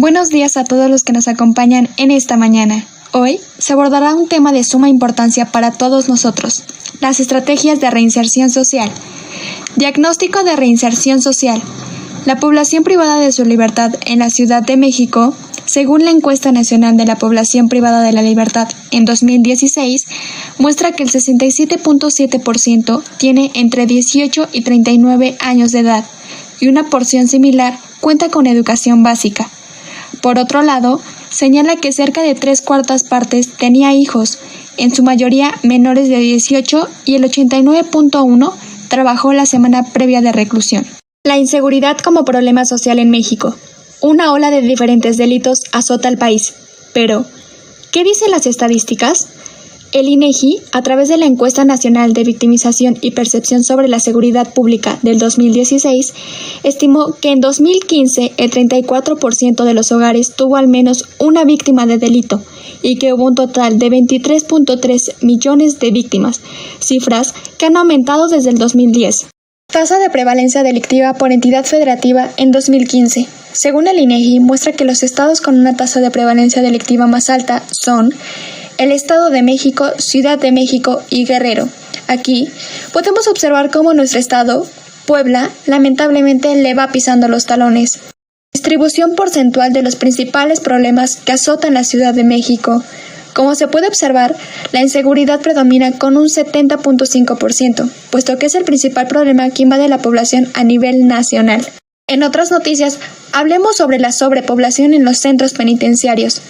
Buenos días a todos los que nos acompañan en esta mañana. Hoy se abordará un tema de suma importancia para todos nosotros, las estrategias de reinserción social. Diagnóstico de reinserción social. La población privada de su libertad en la Ciudad de México, según la Encuesta Nacional de la Población Privada de la Libertad en 2016, muestra que el 67.7% tiene entre 18 y 39 años de edad y una porción similar cuenta con educación básica. Por otro lado, señala que cerca de 3/4 partes tenía hijos, en su mayoría menores de 18, y el 89.1% trabajó la semana previa de reclusión. La inseguridad como problema social en México. Una ola de diferentes delitos azota al país. Pero, ¿qué dicen las estadísticas? El INEGI, a través de la Encuesta Nacional de Victimización y Percepción sobre la Seguridad Pública del 2016, estimó que en 2015 el 34% de los hogares tuvo al menos una víctima de delito y que hubo un total de 23.3 millones de víctimas, cifras que han aumentado desde el 2010. Tasa de prevalencia delictiva por entidad federativa en 2015. Según el INEGI, muestra que los estados con una tasa de prevalencia delictiva más alta son el Estado de México, Ciudad de México y Guerrero. Aquí podemos observar cómo nuestro estado, Puebla, lamentablemente le va pisando los talones. Distribución porcentual de los principales problemas que azotan la Ciudad de México. Como se puede observar, la inseguridad predomina con un 70.5%, puesto que es el principal problema que invade la población a nivel nacional. En otras noticias, hablemos sobre la sobrepoblación en los centros penitenciarios.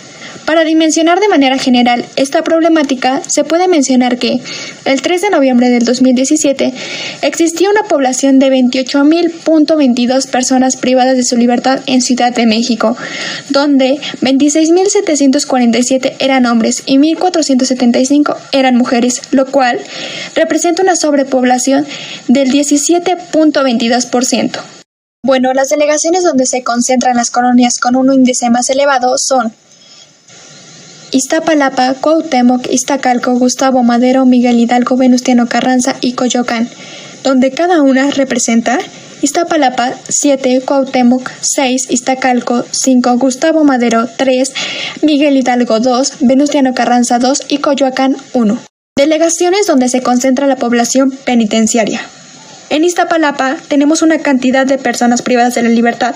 Para dimensionar de manera general esta problemática, se puede mencionar que el 3 de noviembre del 2017 existía una población de 28.022 personas privadas de su libertad en Ciudad de México, donde 26.747 eran hombres y 1.475 eran mujeres, lo cual representa una sobrepoblación del 17.22%. Bueno, las delegaciones donde se concentran las colonias con un índice más elevado son Iztapalapa, Cuauhtémoc, Iztacalco, Gustavo Madero, Miguel Hidalgo, Venustiano Carranza y Coyoacán, donde cada una representa Iztapalapa 7, Cuauhtémoc 6, Iztacalco 5, Gustavo Madero 3, Miguel Hidalgo 2, Venustiano Carranza 2 y Coyoacán 1. Delegaciones donde se concentra la población penitenciaria. En Iztapalapa tenemos una cantidad de personas privadas de la libertad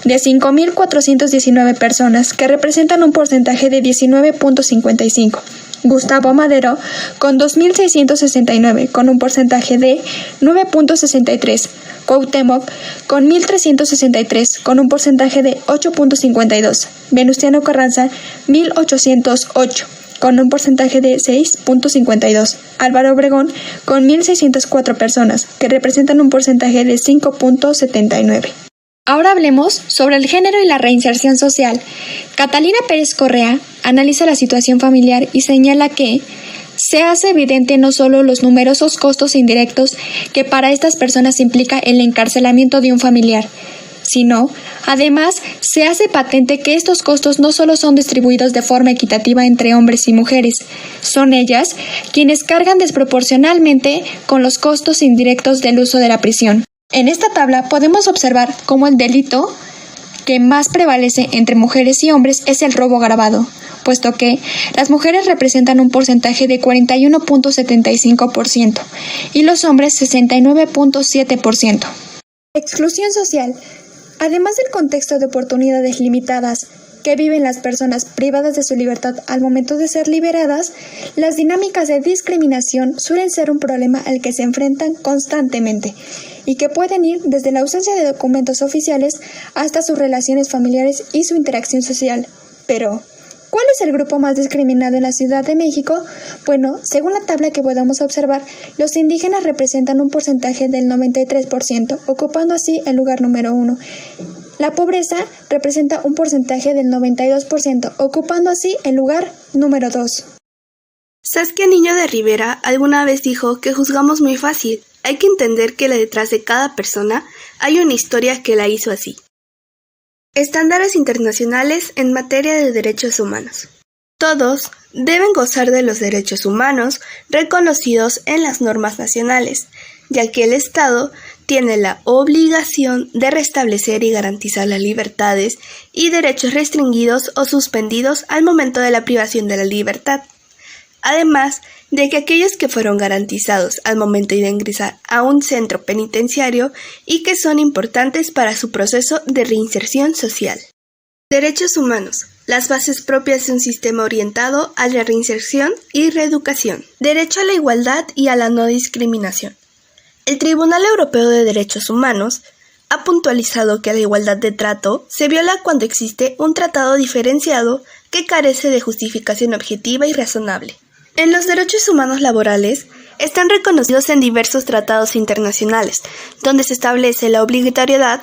de 5.419 personas, que representan un porcentaje de 19.55. Gustavo Madero con 2.669, con un porcentaje de 9.63. Cuauhtémoc con 1.363, con un porcentaje de 8.52. Venustiano Carranza 1.808. con un porcentaje de 6.52. Álvaro Obregón, con 1.604 personas, que representan un porcentaje de 5.79. Ahora hablemos sobre el género y la reinserción social. Catalina Pérez Correa analiza la situación familiar y señala que se hace evidente no solo los numerosos costos indirectos que para estas personas implica el encarcelamiento de un familiar, sino, además, se hace patente que estos costos no solo son distribuidos de forma equitativa entre hombres y mujeres, son ellas quienes cargan desproporcionalmente con los costos indirectos del uso de la prisión. En esta tabla podemos observar cómo el delito que más prevalece entre mujeres y hombres es el robo agravado, puesto que las mujeres representan un porcentaje de 41.75% y los hombres 69.7%. Exclusión social. Además del contexto de oportunidades limitadas que viven las personas privadas de su libertad al momento de ser liberadas, las dinámicas de discriminación suelen ser un problema al que se enfrentan constantemente y que pueden ir desde la ausencia de documentos oficiales hasta sus relaciones familiares y su interacción social. Pero, ¿cuál es el grupo más discriminado en la Ciudad de México? Bueno, según la tabla que podemos observar, los indígenas representan un porcentaje del 93%, ocupando así el lugar número 1. La pobreza representa un porcentaje del 92%, ocupando así el lugar número 2. Saskia Niño de Rivera alguna vez dijo que juzgamos muy fácil. Hay que entender que detrás de cada persona hay una historia que la hizo así. Estándares internacionales en materia de derechos humanos. Todos deben gozar de los derechos humanos reconocidos en las normas nacionales, ya que el Estado tiene la obligación de restablecer y garantizar las libertades y derechos restringidos o suspendidos al momento de la privación de la libertad, además de que aquellos que fueron garantizados al momento de ingresar a un centro penitenciario y que son importantes para su proceso de reinserción social. Derechos humanos. Las bases propias de un sistema orientado a la reinserción y reeducación. Derecho a la igualdad y a la no discriminación. El Tribunal Europeo de Derechos Humanos ha puntualizado que la igualdad de trato se viola cuando existe un tratado diferenciado que carece de justificación objetiva y razonable. En los derechos humanos laborales están reconocidos en diversos tratados internacionales, donde se establece la obligatoriedad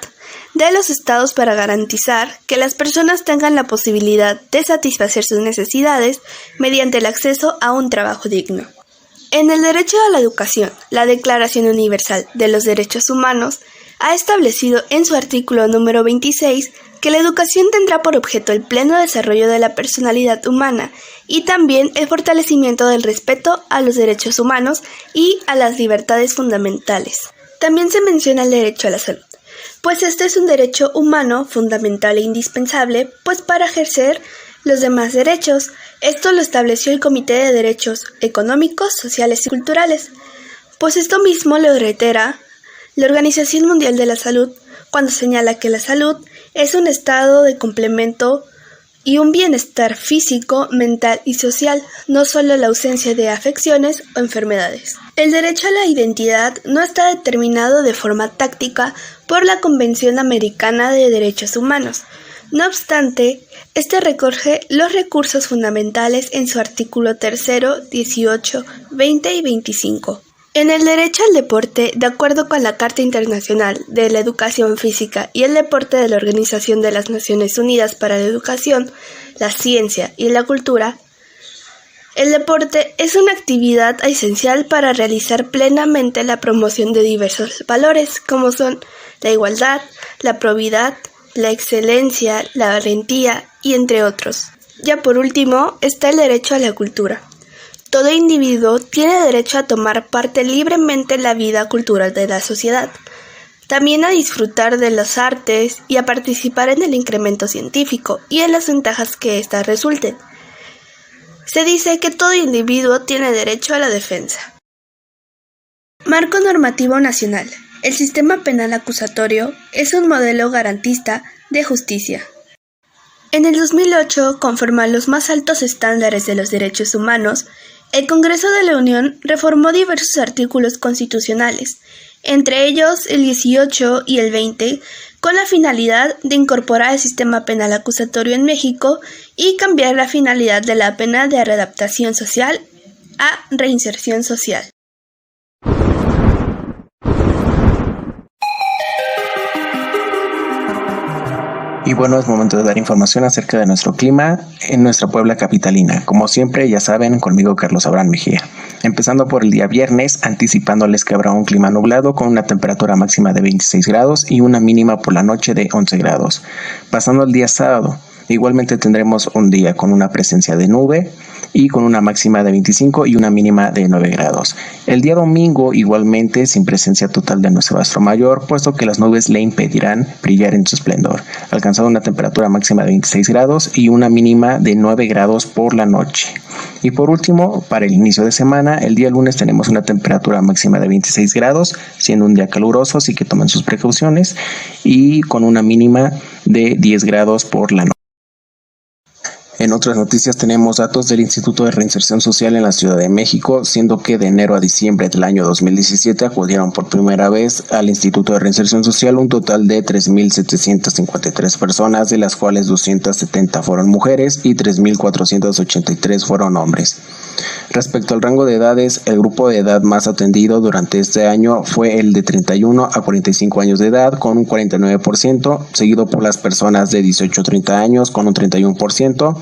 de los estados para garantizar que las personas tengan la posibilidad de satisfacer sus necesidades mediante el acceso a un trabajo digno. En el derecho a la educación, la Declaración Universal de los Derechos Humanos ha establecido en su artículo número 26 que la educación tendrá por objeto el pleno desarrollo de la personalidad humana y también el fortalecimiento del respeto a los derechos humanos y a las libertades fundamentales. También se menciona el derecho a la salud, pues este es un derecho humano fundamental e indispensable, pues para ejercer los demás derechos. Esto lo estableció el Comité de Derechos Económicos, Sociales y Culturales, pues esto mismo lo reitera la Organización Mundial de la Salud cuando señala que la salud es un estado de complemento y un bienestar físico, mental y social, no solo la ausencia de afecciones o enfermedades. El derecho a la identidad no está determinado de forma táctica por la Convención Americana de Derechos Humanos. No obstante, este recoge los recursos fundamentales en su artículo 3, 18, 20 y 25. En el derecho al deporte, de acuerdo con la Carta Internacional de la Educación Física y el Deporte de la Organización de las Naciones Unidas para la Educación, la Ciencia y la Cultura, el deporte es una actividad esencial para realizar plenamente la promoción de diversos valores, como son la igualdad, la probidad, la excelencia, la valentía y entre otros. Ya por último está el derecho a la cultura. Todo individuo tiene derecho a tomar parte libremente en la vida cultural de la sociedad, también a disfrutar de las artes y a participar en el incremento científico y en las ventajas que éstas resulten. Se dice que todo individuo tiene derecho a la defensa. Marco normativo nacional. El sistema penal acusatorio es un modelo garantista de justicia. En el 2008, conforme a los más altos estándares de los derechos humanos, el Congreso de la Unión reformó diversos artículos constitucionales, entre ellos el 18 y el 20, con la finalidad de incorporar el sistema penal acusatorio en México y cambiar la finalidad de la pena de readaptación social a reinserción social. Y bueno, es momento de dar información acerca de nuestro clima en nuestra Puebla capitalina. Como siempre, ya saben, conmigo Carlos Abraham Mejía. Empezando por el día viernes, anticipándoles que habrá un clima nublado con una temperatura máxima de 26 grados y una mínima por la noche de 11 grados. Pasando al día sábado, igualmente tendremos un día con una presencia de nube y con una máxima de 25 y una mínima de 9 grados. El día domingo igualmente sin presencia total de nuestro astro mayor, puesto que las nubes le impedirán brillar en su esplendor, alcanzando una temperatura máxima de 26 grados y una mínima de 9 grados por la noche. Y por último, para el inicio de semana, el día lunes tenemos una temperatura máxima de 26 grados, siendo un día caluroso, así que tomen sus precauciones, y con una mínima de 10 grados por la noche. En otras noticias tenemos datos del Instituto de Reinserción Social en la Ciudad de México, siendo que de enero a diciembre del año 2017 acudieron por primera vez al Instituto de Reinserción Social un total de 3.753 personas, de las cuales 270 fueron mujeres y 3.483 fueron hombres. Respecto al rango de edades, el grupo de edad más atendido durante este año fue el de 31 a 45 años de edad con un 49%, seguido por las personas de 18 a 30 años con un 31%.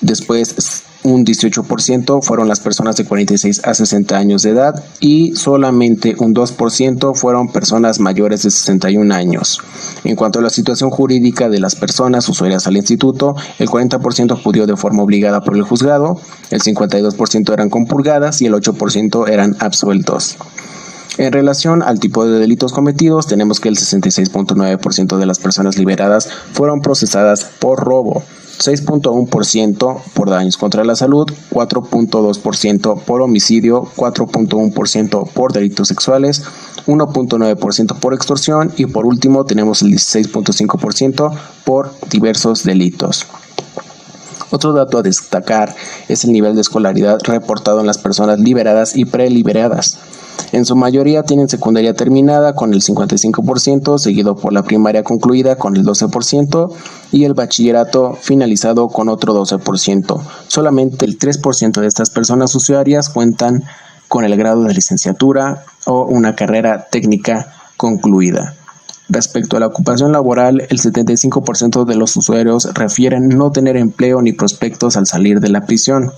Después un 18% fueron las personas de 46 a 60 años de edad y solamente un 2% fueron personas mayores de 61 años. En cuanto a la situación jurídica de las personas usuarias al instituto, el 40% acudió de forma obligada por el juzgado, el 52% eran compurgadas y el 8% eran absueltos. En relación al tipo de delitos cometidos, tenemos que el 66.9% de las personas liberadas fueron procesadas por robo, 6.1% por daños contra la salud, 4.2% por homicidio, 4.1% por delitos sexuales, 1.9% por extorsión y por último tenemos el 16.5% por diversos delitos. Otro dato a destacar es el nivel de escolaridad reportado en las personas liberadas y preliberadas. En su mayoría tienen secundaria terminada con el 55%, seguido por la primaria concluida con el 12% y el bachillerato finalizado con otro 12%. Solamente el 3% de estas personas usuarias cuentan con el grado de licenciatura o una carrera técnica concluida. Respecto a la ocupación laboral, el 75% de los usuarios refieren no tener empleo ni prospectos al salir de la prisión.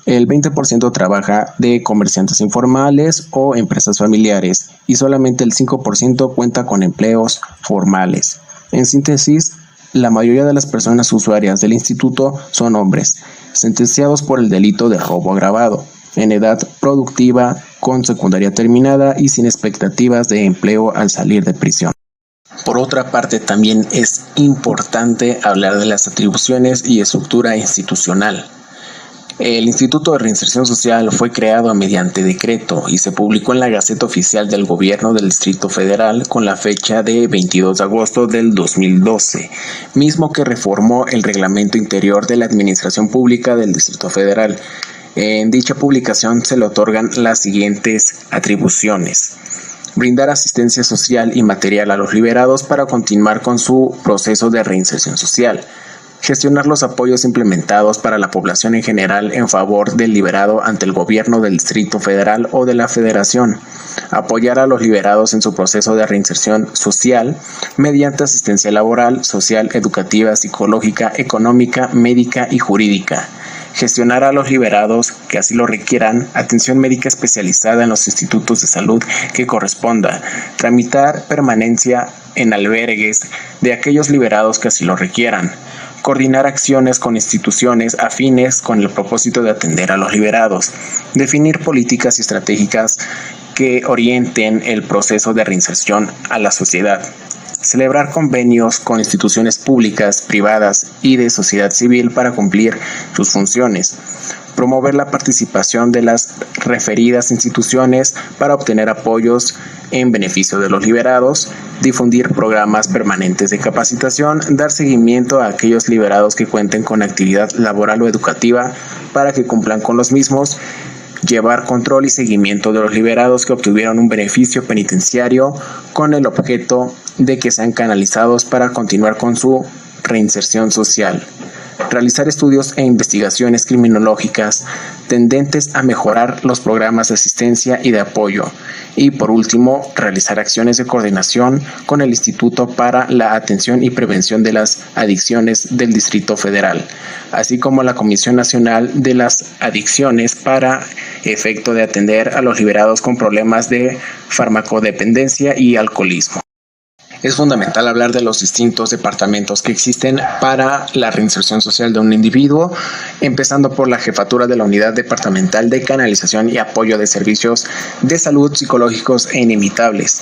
El 20% trabaja de comerciantes informales o empresas familiares y solamente el 5% cuenta con empleos formales. En síntesis, la mayoría de las personas usuarias del instituto son hombres, sentenciados por el delito de robo agravado, en edad productiva, con secundaria terminada y sin expectativas de empleo al salir de prisión. Por otra parte, también es importante hablar de las atribuciones y estructura institucional. El Instituto de Reinserción Social fue creado mediante decreto y se publicó en la Gaceta Oficial del Gobierno del Distrito Federal con la fecha de 22 de agosto del 2012, mismo que reformó el Reglamento Interior de la Administración Pública del Distrito Federal. En dicha publicación se le otorgan las siguientes atribuciones: brindar asistencia social y material a los liberados para continuar con su proceso de reinserción social. Gestionar los apoyos implementados para la población en general en favor del liberado ante el gobierno del Distrito Federal o de la Federación. Apoyar a los liberados en su proceso de reinserción social mediante asistencia laboral, social, educativa, psicológica, económica, médica y jurídica. Gestionar a los liberados que así lo requieran atención médica especializada en los institutos de salud que corresponda. Tramitar permanencia en albergues de aquellos liberados que así lo requieran. Coordinar acciones con instituciones afines con el propósito de atender a los liberados. Definir políticas estratégicas que orienten el proceso de reinserción a la sociedad. Celebrar convenios con instituciones públicas, privadas y de sociedad civil para cumplir sus funciones. Promover la participación de las referidas instituciones para obtener apoyos en beneficio de los liberados, difundir programas permanentes de capacitación, dar seguimiento a aquellos liberados que cuenten con actividad laboral o educativa para que cumplan con los mismos, llevar control y seguimiento de los liberados que obtuvieron un beneficio penitenciario con el objeto de que sean canalizados para continuar con su reinserción social. Realizar estudios e investigaciones criminológicas tendentes a mejorar los programas de asistencia y de apoyo. Y por último, realizar acciones de coordinación con el Instituto para la Atención y Prevención de las Adicciones del Distrito Federal, así como la Comisión Nacional de las Adicciones para efecto de atender a los liberados con problemas de farmacodependencia y alcoholismo. Es fundamental hablar de los distintos departamentos que existen para la reinserción social de un individuo, empezando por la jefatura de la Unidad Departamental de Canalización y Apoyo de Servicios de Salud Psicológicos e Inimitables.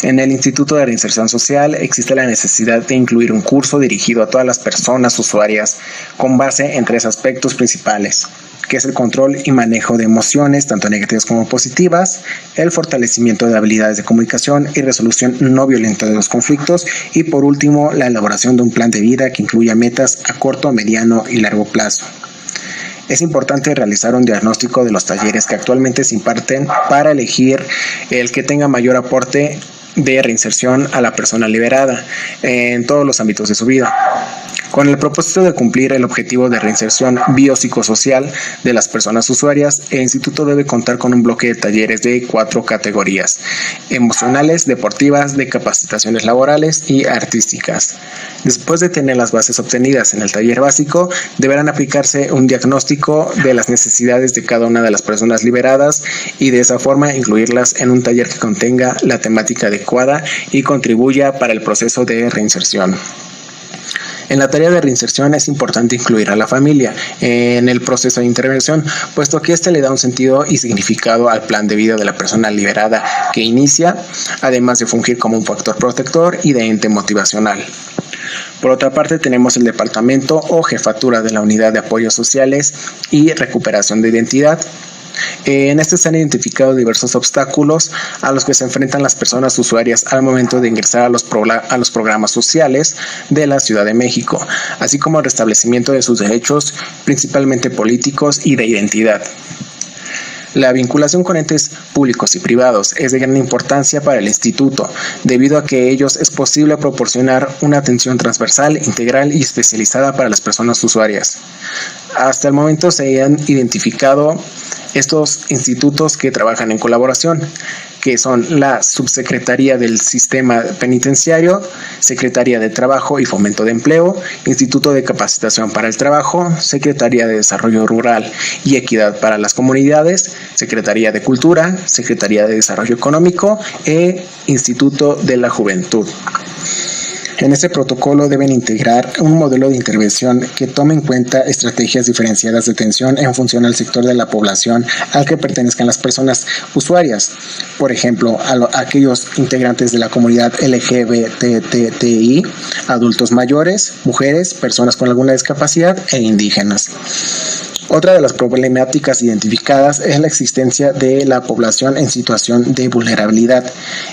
En el Instituto de Reinserción Social existe la necesidad de incluir un curso dirigido a todas las personas usuarias con base en 3 aspectos principales, que es el control y manejo de emociones, tanto negativas como positivas, el fortalecimiento de habilidades de comunicación y resolución no violenta de los conflictos, y por último, la elaboración de un plan de vida que incluya metas a corto, mediano y largo plazo. Es importante realizar un diagnóstico de los talleres que actualmente se imparten para elegir el que tenga mayor aporte de reinserción a la persona liberada en todos los ámbitos de su vida. Con el propósito de cumplir el objetivo de reinserción biopsicosocial de las personas usuarias, el instituto debe contar con un bloque de talleres de 4 categorías: emocionales, deportivas, de capacitaciones laborales y artísticas. Después de tener las bases obtenidas en el taller básico, deberán aplicarse un diagnóstico de las necesidades de cada una de las personas liberadas y de esa forma incluirlas en un taller que contenga la temática adecuada y contribuya para el proceso de reinserción. En la tarea de reinserción es importante incluir a la familia en el proceso de intervención, puesto que este le da un sentido y significado al plan de vida de la persona liberada que inicia, además de fungir como un factor protector y de ente motivacional. Por otra parte, tenemos el departamento o jefatura de la Unidad de Apoyos Sociales y Recuperación de Identidad. En este se han identificado diversos obstáculos a los que se enfrentan las personas usuarias al momento de ingresar a los programas sociales de la Ciudad de México, así como el restablecimiento de sus derechos, principalmente políticos y de identidad. La vinculación con entes públicos y privados es de gran importancia para el instituto, debido a que ellos es posible proporcionar una atención transversal, integral y especializada para las personas usuarias. Hasta el momento se han identificado estos institutos que trabajan en colaboración, que son la Subsecretaría del Sistema Penitenciario, Secretaría de Trabajo y Fomento de Empleo, Instituto de Capacitación para el Trabajo, Secretaría de Desarrollo Rural y Equidad para las Comunidades, Secretaría de Cultura, Secretaría de Desarrollo Económico e Instituto de la Juventud. En este protocolo deben integrar un modelo de intervención que tome en cuenta estrategias diferenciadas de atención en función al sector de la población al que pertenezcan las personas usuarias. Por ejemplo, a aquellos integrantes de la comunidad LGBTTI, adultos mayores, mujeres, personas con alguna discapacidad e indígenas. Otra de las problemáticas identificadas es la existencia de la población en situación de vulnerabilidad.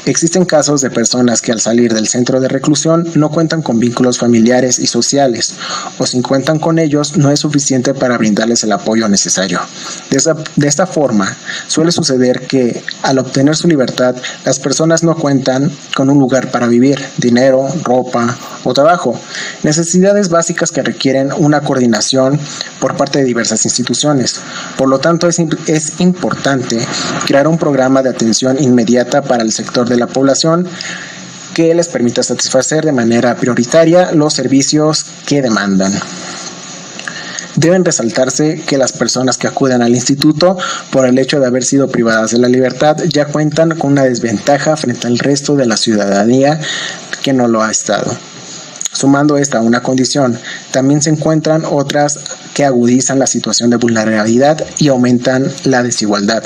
Existen casos de personas que al salir del centro de reclusión no cuentan con vínculos familiares y sociales, o si cuentan con ellos no es suficiente para brindarles el apoyo necesario. De esta forma, suele suceder que al obtener su libertad, las personas no cuentan con un lugar para vivir, dinero, ropa o trabajo, necesidades básicas que requieren una coordinación por parte de diversas instituciones. Por lo tanto, es importante crear un programa de atención inmediata para el sector de la población que les permita satisfacer de manera prioritaria los servicios que demandan. Deben resaltarse que las personas que acudan al instituto por el hecho de haber sido privadas de la libertad ya cuentan con una desventaja frente al resto de la ciudadanía que no lo ha estado. Sumando esta a una condición, también se encuentran otras que agudizan la situación de vulnerabilidad y aumentan la desigualdad.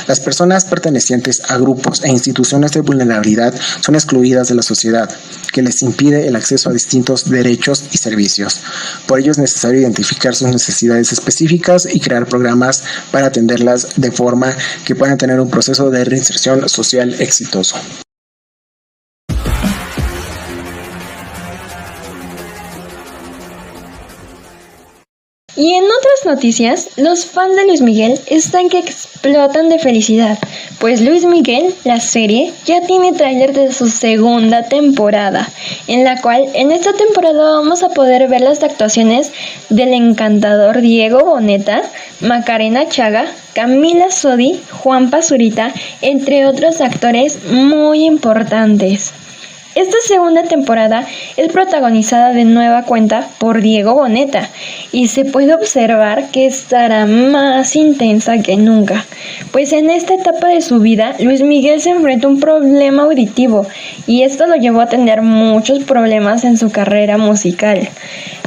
Las personas pertenecientes a grupos e instituciones de vulnerabilidad son excluidas de la sociedad, que les impide el acceso a distintos derechos y servicios. Por ello es necesario identificar sus necesidades específicas y crear programas para atenderlas de forma que puedan tener un proceso de reinserción social exitoso. Y en otras noticias, los fans de Luis Miguel están que explotan de felicidad, pues Luis Miguel, la serie, ya tiene tráiler de su segunda temporada, en la cual en esta temporada vamos a poder ver las actuaciones del encantador Diego Boneta, Macarena Chaga, Camila Sodi, Juan Pazurita, entre otros actores muy importantes. Esta segunda temporada es protagonizada de nueva cuenta por Diego Boneta y se puede observar que estará más intensa que nunca, pues en esta etapa de su vida Luis Miguel se enfrenta a un problema auditivo y esto lo llevó a tener muchos problemas en su carrera musical.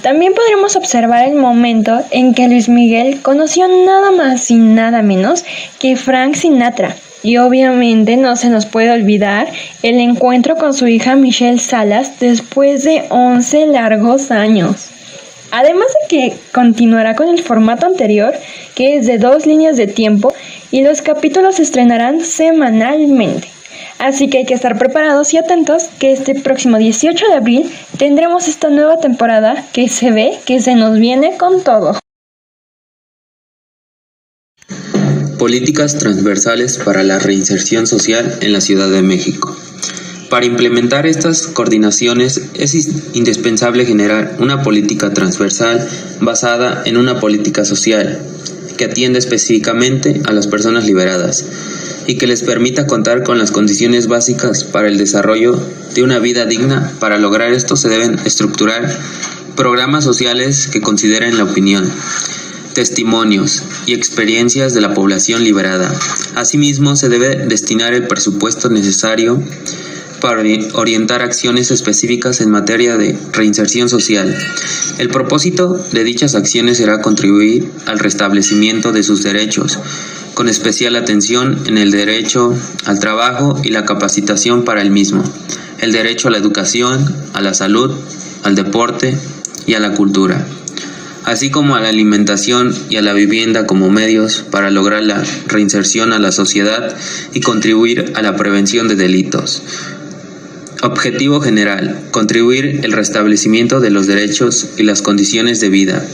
También podremos observar el momento en que Luis Miguel conoció nada más y nada menos que Frank Sinatra. Y obviamente no se nos puede olvidar el encuentro con su hija Michelle Salas después de 11 largos años. Además de que continuará con el formato anterior, que es de 2 líneas de tiempo, y los capítulos se estrenarán semanalmente. Así que hay que estar preparados y atentos que este próximo 18 de abril tendremos esta nueva temporada que se ve que se nos viene con todo. Políticas transversales para la reinserción social en la Ciudad de México. Para implementar estas coordinaciones es indispensable generar una política transversal basada en una política social que atienda específicamente a las personas liberadas y que les permita contar con las condiciones básicas para el desarrollo de una vida digna. Para lograr esto se deben estructurar programas sociales que consideren la opinión, testimonios y experiencias de la población liberada. Asimismo, se debe destinar el presupuesto necesario para orientar acciones específicas en materia de reinserción social. El propósito de dichas acciones será contribuir al restablecimiento de sus derechos, con especial atención en el derecho al trabajo y la capacitación para el mismo, el derecho a la educación, a la salud, al deporte y a la cultura, así como a la alimentación y a la vivienda como medios para lograr la reinserción a la sociedad y contribuir a la prevención de delitos. Objetivo general: contribuir el restablecimiento de los derechos y las condiciones de vida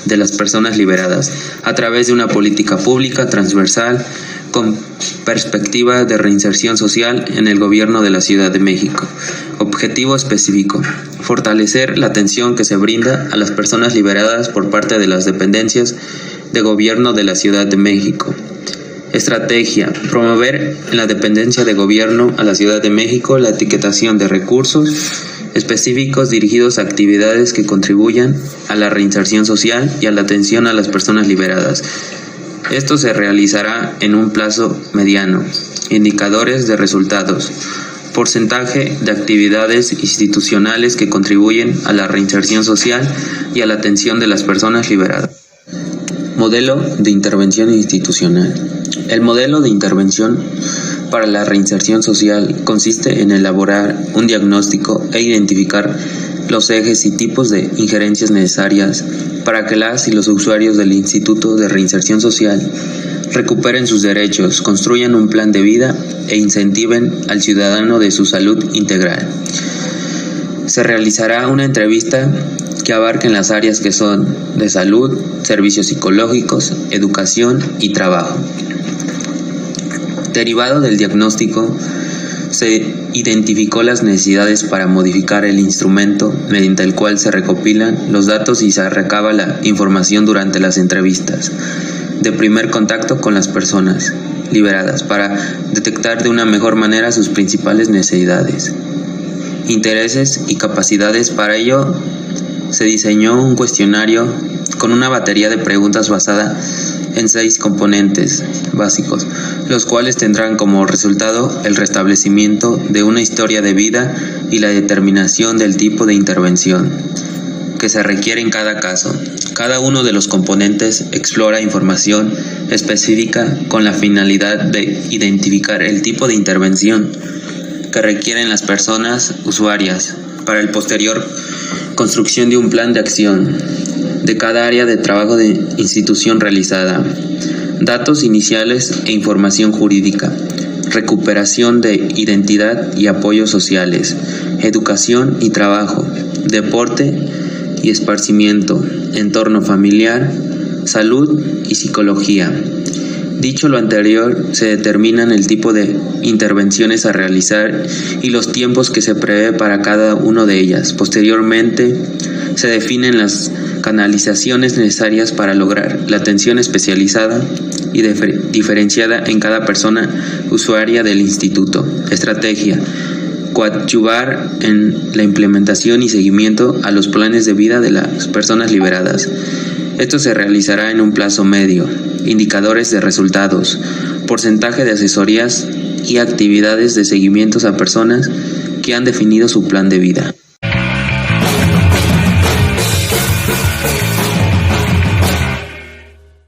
de las personas liberadas a través de una política pública transversal con perspectiva de reinserción social en el gobierno de la Ciudad de México. Objetivo específico: fortalecer la atención que se brinda a las personas liberadas por parte de las dependencias de gobierno de la Ciudad de México. Estrategia: promover en la dependencia de gobierno a la Ciudad de México la etiquetación de recursos específicos dirigidos a actividades que contribuyan a la reinserción social y a la atención a las personas liberadas. Esto se realizará en un plazo mediano. Indicadores de resultados: porcentaje de actividades institucionales que contribuyen a la reinserción social y a la atención de las personas liberadas. Modelo de intervención institucional. El modelo de intervención para la reinserción social consiste en elaborar un diagnóstico e identificar los ejes y tipos de injerencias necesarias para que las y los usuarios del Instituto de Reinserción Social recuperen sus derechos, construyan un plan de vida e incentiven al ciudadano de su salud integral. Se realizará una entrevista que abarquen las áreas que son de salud, servicios psicológicos, educación y trabajo. Derivado del diagnóstico, se identificó las necesidades para modificar el instrumento mediante el cual se recopilan los datos y se recaba la información durante las entrevistas de primer contacto con las personas liberadas para detectar de una mejor manera sus principales necesidades, intereses y capacidades. Para ello, se diseñó un cuestionario con una batería de preguntas basada en 6 componentes básicos, los cuales tendrán como resultado el restablecimiento de una historia de vida y la determinación del tipo de intervención que se requiere en cada caso. Cada uno de los componentes explora información específica con la finalidad de identificar el tipo de intervención que requieren las personas usuarias para el posterior construcción de un plan de acción de cada área de trabajo de institución realizada, datos iniciales e información jurídica, recuperación de identidad y apoyos sociales, educación y trabajo, deporte y esparcimiento, entorno familiar, salud y psicología. Dicho lo anterior, se determinan el tipo de intervenciones a realizar y los tiempos que se prevé para cada una de ellas. Posteriormente, se definen las canalizaciones necesarias para lograr la atención especializada y diferenciada en cada persona usuaria del instituto. Estrategia: coadyuvar en la implementación y seguimiento a los planes de vida de las personas liberadas. Esto se realizará en un plazo medio. Indicadores de resultados: porcentaje de asesorías y actividades de seguimientos a personas que han definido su plan de vida.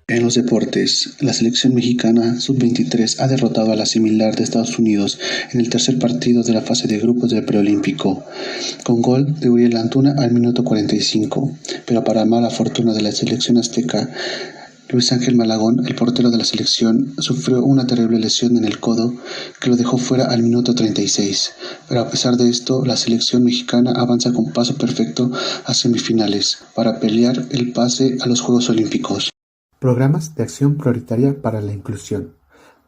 En los deportes, la selección mexicana sub-23 ha derrotado a la similar de Estados Unidos en el tercer partido de la fase de grupos del preolímpico, con gol de Uriel Antuna al minuto 45, pero para mala fortuna de la selección azteca, Luis Ángel Malagón, el portero de la selección, sufrió una terrible lesión en el codo que lo dejó fuera al minuto 36, pero a pesar de esto, la selección mexicana avanza con paso perfecto a semifinales para pelear el pase a los Juegos Olímpicos. Programas de acción prioritaria para la inclusión.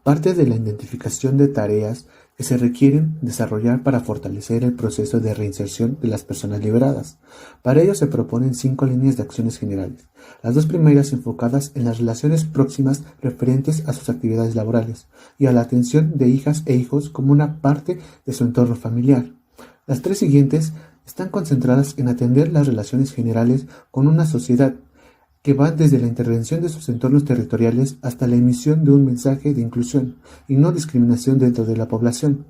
Parte de la identificación de tareas que se requieren desarrollar para fortalecer el proceso de reinserción de las personas liberadas. Para ello se proponen 5 líneas de acciones generales, las 2 primeras enfocadas en las relaciones próximas referentes a sus actividades laborales y a la atención de hijas e hijos como una parte de su entorno familiar. Las 3 siguientes están concentradas en atender las relaciones generales con una sociedad que van desde la intervención de sus entornos territoriales hasta la emisión de un mensaje de inclusión y no discriminación dentro de la población.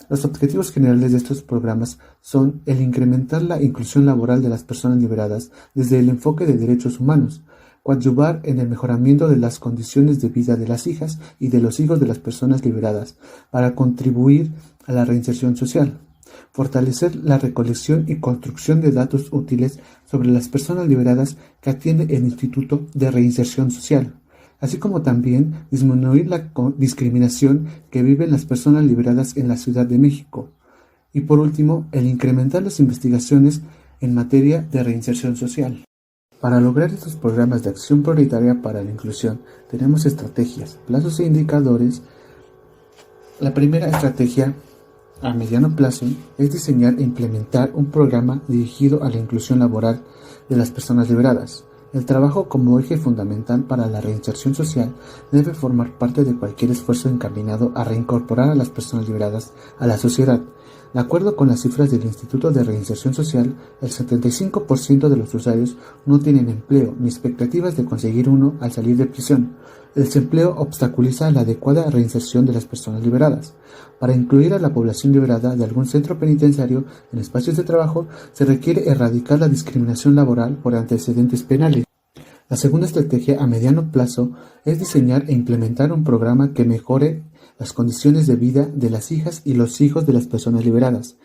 Los objetivos generales de estos programas son el incrementar la inclusión laboral de las personas liberadas desde el enfoque de derechos humanos, coadyuvar en el mejoramiento de las condiciones de vida de las hijas y de los hijos de las personas liberadas para contribuir a la reinserción social, fortalecer la recolección y construcción de datos útiles sobre las personas liberadas que atiende el Instituto de Reinserción Social, así como también disminuir la discriminación que viven las personas liberadas en la Ciudad de México. Y por último, el incrementar las investigaciones en materia de reinserción social. Para lograr estos programas de acción prioritaria para la inclusión, tenemos estrategias, plazos e indicadores. La primera estrategia a mediano plazo es diseñar e implementar un programa dirigido a la inclusión laboral de las personas liberadas. El trabajo como eje fundamental para la reinserción social debe formar parte de cualquier esfuerzo encaminado a reincorporar a las personas liberadas a la sociedad. De acuerdo con las cifras del Instituto de Reinserción Social, el 75% de los usuarios no tienen empleo ni expectativas de conseguir uno al salir de prisión. El desempleo obstaculiza la adecuada reinserción de las personas liberadas. Para incluir a la población liberada de algún centro penitenciario en espacios de trabajo, se requiere erradicar la discriminación laboral por antecedentes penales. La segunda estrategia a mediano plazo es diseñar e implementar un programa que mejore las condiciones de vida de las hijas y los hijos de las personas liberadas.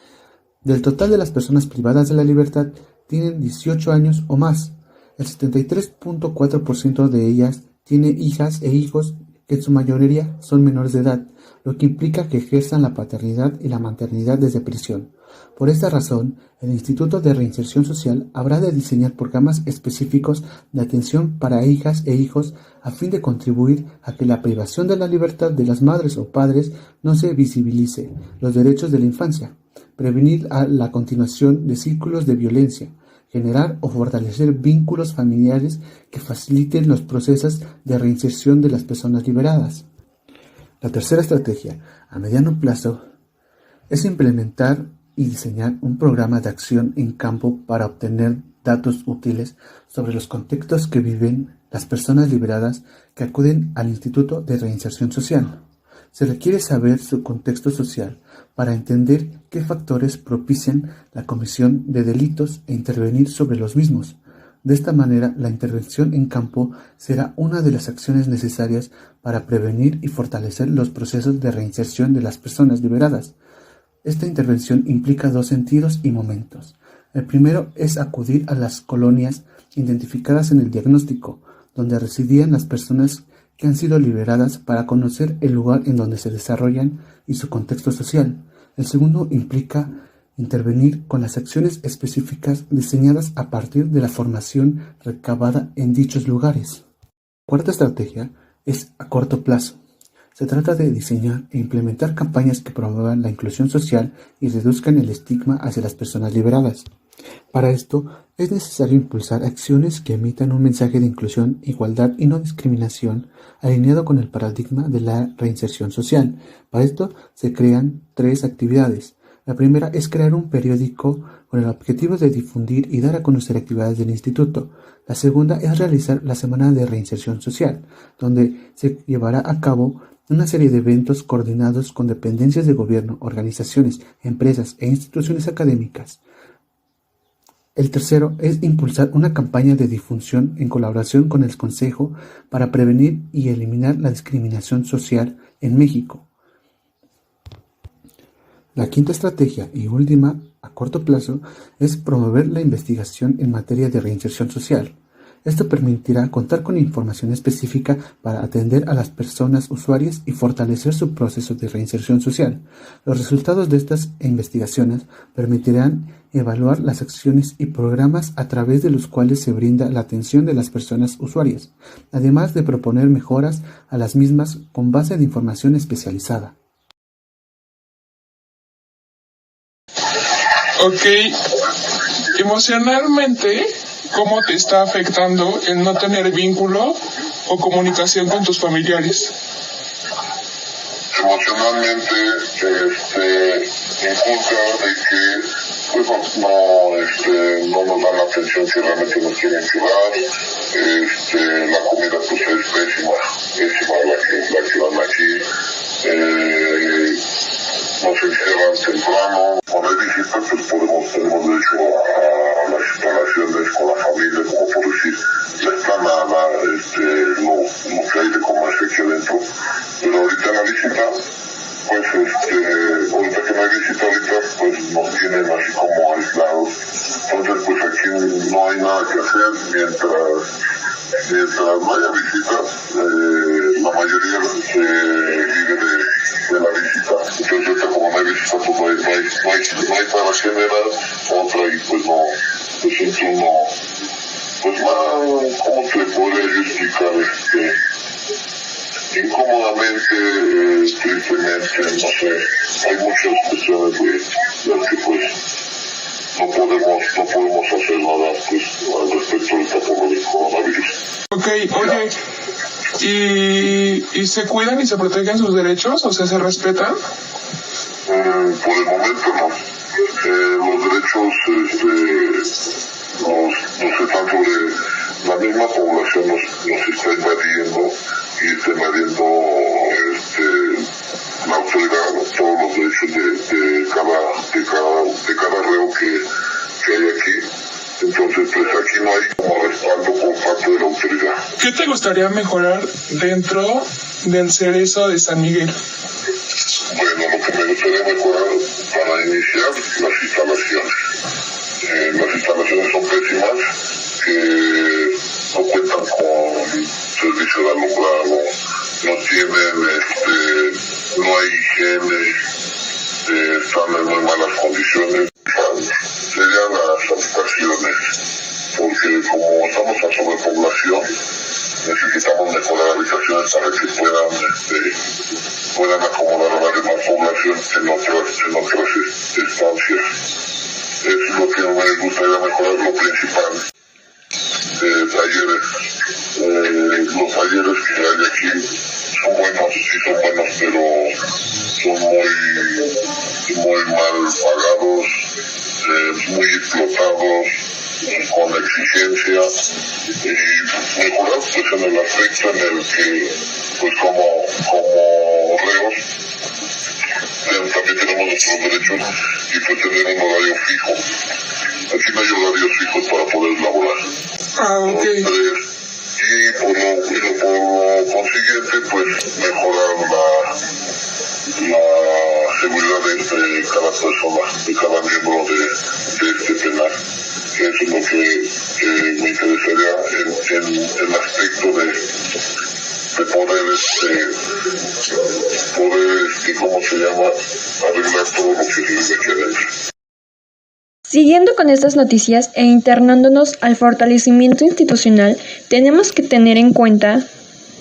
Del total de las personas privadas de la libertad tienen 18 años o más. El 73.4% de ellas tiene hijas e hijos que en su mayoría son menores de edad, lo que implica que ejerzan la paternidad y la maternidad desde prisión. Por esta razón, el Instituto de Reinserción Social habrá de diseñar programas específicos de atención para hijas e hijos a fin de contribuir a que la privación de la libertad de las madres o padres no se visibilice, los derechos de la infancia, prevenir la continuación de círculos de violencia, generar o fortalecer vínculos familiares que faciliten los procesos de reinserción de las personas liberadas. La tercera estrategia, a mediano plazo, es implementar y diseñar un programa de acción en campo para obtener datos útiles sobre los contextos que viven las personas liberadas que acuden al Instituto de Reinserción Social. Se requiere saber su contexto social para entender qué factores propician la comisión de delitos e intervenir sobre los mismos. De esta manera, la intervención en campo será una de las acciones necesarias para prevenir y fortalecer los procesos de reinserción de las personas liberadas. Esta intervención implica dos sentidos y momentos. El primero es acudir a las colonias identificadas en el diagnóstico, donde residían las personas que han sido liberadas para conocer el lugar en donde se desarrollan y su contexto social. El segundo implica intervenir con las acciones específicas diseñadas a partir de la formación recabada en dichos lugares. La cuarta estrategia es a corto plazo. Se trata de diseñar e implementar campañas que promuevan la inclusión social y reduzcan el estigma hacia las personas liberadas. Para esto, es necesario impulsar acciones que emitan un mensaje de inclusión, igualdad y no discriminación, alineado con el paradigma de la reinserción social. Para esto, se crean 3 actividades. La primera es crear un periódico con el objetivo de difundir y dar a conocer actividades del instituto. La segunda es realizar la Semana de Reinserción Social, donde se llevará a cabo una serie de eventos coordinados con dependencias de gobierno, organizaciones, empresas e instituciones académicas. El tercero es impulsar una campaña de difusión en colaboración con el Consejo para prevenir y eliminar la discriminación social en México. La quinta estrategia y última, a corto plazo, es promover la investigación en materia de reinserción social. Esto permitirá contar con información específica para atender a las personas usuarias y fortalecer su proceso de reinserción social. Los resultados de estas investigaciones permitirán evaluar las acciones y programas a través de los cuales se brinda la atención de las personas usuarias, además de proponer mejoras a las mismas con base en información especializada. Ok, emocionalmente, ¿cómo te está afectando el no tener vínculo o comunicación con tus familiares? Emocionalmente, implica de que pues no nos dan la atención que realmente nos quieren llevar. La comida pues es pésima la que dan aquí. nos encierran temprano. Cuando hay visitas, pues tenemos derecho a las instalaciones con la familia, como por decir, la explanada, lo que hay de comerse aquí adentro. Pero ahorita en la visita, pues ahorita que no hay visita ahorita, pues nos tienen así como aislados. Entonces, pues aquí no hay nada que hacer mientras no haya visitas, la mayoría vive de la visita. Entonces, ahorita como no hay visita, pues no hay para generar otra y pues no, pues siempre uno, pues más, ¿cómo te podría yo explicar? Incómodamente, tristemente, no sé, hay muchas cuestiones de las que pues no podemos hacer nada pues al respecto ahorita por lo del coronavirus. Ok, oye, ¿y se cuidan y se protegen sus derechos? O sea, ¿se respetan? Por el momento no. Los derechos nos están sobre la misma población, nos está invadiendo y está invadiendo la autoridad, todos los derechos de cada reo que hay aquí. Entonces, pues aquí no hay como respaldo por parte de la autoridad. ¿Qué te gustaría mejorar dentro del Cerezo de San Miguel? Bueno, lo que me gustaría mejorar para iniciar, las instalaciones. Las instalaciones son pésimas, que no cuentan con servicio de alumbrado, no tienen, no hay higiene, están en muy malas condiciones. Serían las habitaciones, porque como estamos a sobrepoblación, necesitamos mejorar habitaciones para que puedan acomodar a la demás población en otras estancias. Es lo que me gustaría mejorar, lo principal. Talleres. Los talleres que hay aquí son buenos, pero son muy mal pagados, muy explotados, con exigencia, y mejorar pues en el aspecto en el que pues como reos también tenemos nuestros derechos y pues tener un horario fijo. Aquí no hay horarios fijos para poder laborar. Ok. Y por lo consiguiente, pues mejorar la seguridad de cada persona, de cada miembro de este penal. Eso es lo que me interesaría en el aspecto de poder, ¿cómo se llama?, arreglar todo lo que se requiere adentro. Siguiendo con estas noticias e internándonos al fortalecimiento institucional, tenemos que tener en cuenta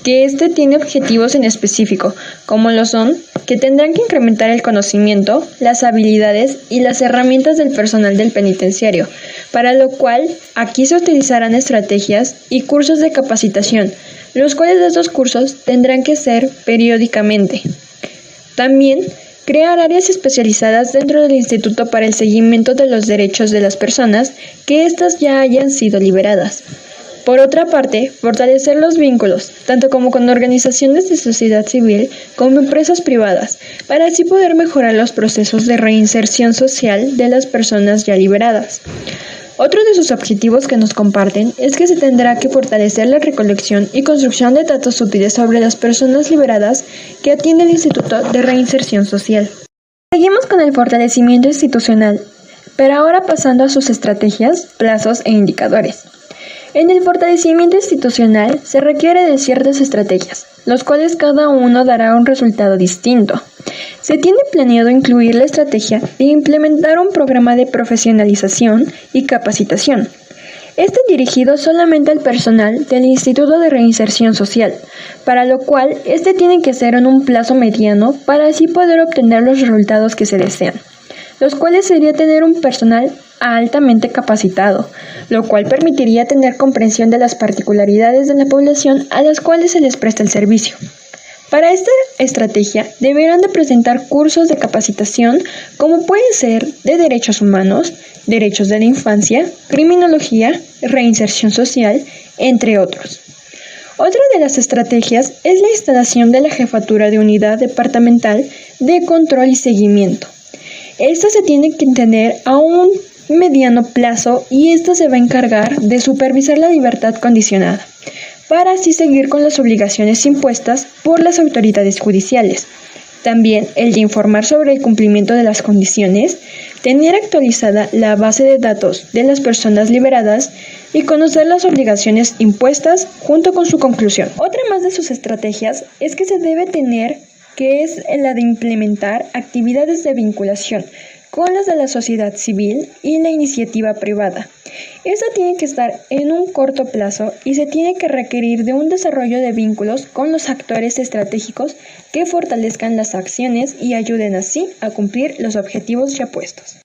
que este tiene objetivos en específico, como lo son que tendrán que incrementar el conocimiento, las habilidades y las herramientas del personal del penitenciario, para lo cual aquí se utilizarán estrategias y cursos de capacitación, los cuales de estos cursos tendrán que ser periódicamente. También crear áreas especializadas dentro del Instituto para el seguimiento de los derechos de las personas que éstas ya hayan sido liberadas. Por otra parte, fortalecer los vínculos, tanto como con organizaciones de sociedad civil como empresas privadas, para así poder mejorar los procesos de reinserción social de las personas ya liberadas. Otro de sus objetivos que nos comparten es que se tendrá que fortalecer la recolección y construcción de datos útiles sobre las personas liberadas que atiende el Instituto de Reinserción Social. Seguimos con el fortalecimiento institucional, pero ahora pasando a sus estrategias, plazos e indicadores. En el fortalecimiento institucional se requiere de ciertas estrategias, los cuales cada uno dará un resultado distinto. Se tiene planeado incluir la estrategia de implementar un programa de profesionalización y capacitación. Este dirigido solamente al personal del Instituto de Reinserción Social, para lo cual este tiene que ser en un plazo mediano para así poder obtener los resultados que se desean, los cuales sería tener un personal altamente capacitado, lo cual permitiría tener comprensión de las particularidades de la población a las cuales se les presta el servicio. Para esta estrategia deberán de presentar cursos de capacitación como pueden ser de derechos humanos, derechos de la infancia, criminología, reinserción social, entre otros. Otra de las estrategias es la instalación de la jefatura de unidad departamental de control y seguimiento. Esta se tiene que tener a un mediano plazo y esta se va a encargar de supervisar la libertad condicionada, para así seguir con las obligaciones impuestas por las autoridades judiciales. También el de informar sobre el cumplimiento de las condiciones, tener actualizada la base de datos de las personas liberadas y conocer las obligaciones impuestas junto con su conclusión. Otra más de sus estrategias es que se debe tener, que es la de implementar actividades de vinculación con las de la sociedad civil y la iniciativa privada. Esta tiene que estar en un corto plazo y se tiene que requerir de un desarrollo de vínculos con los actores estratégicos que fortalezcan las acciones y ayuden así a cumplir los objetivos ya puestos.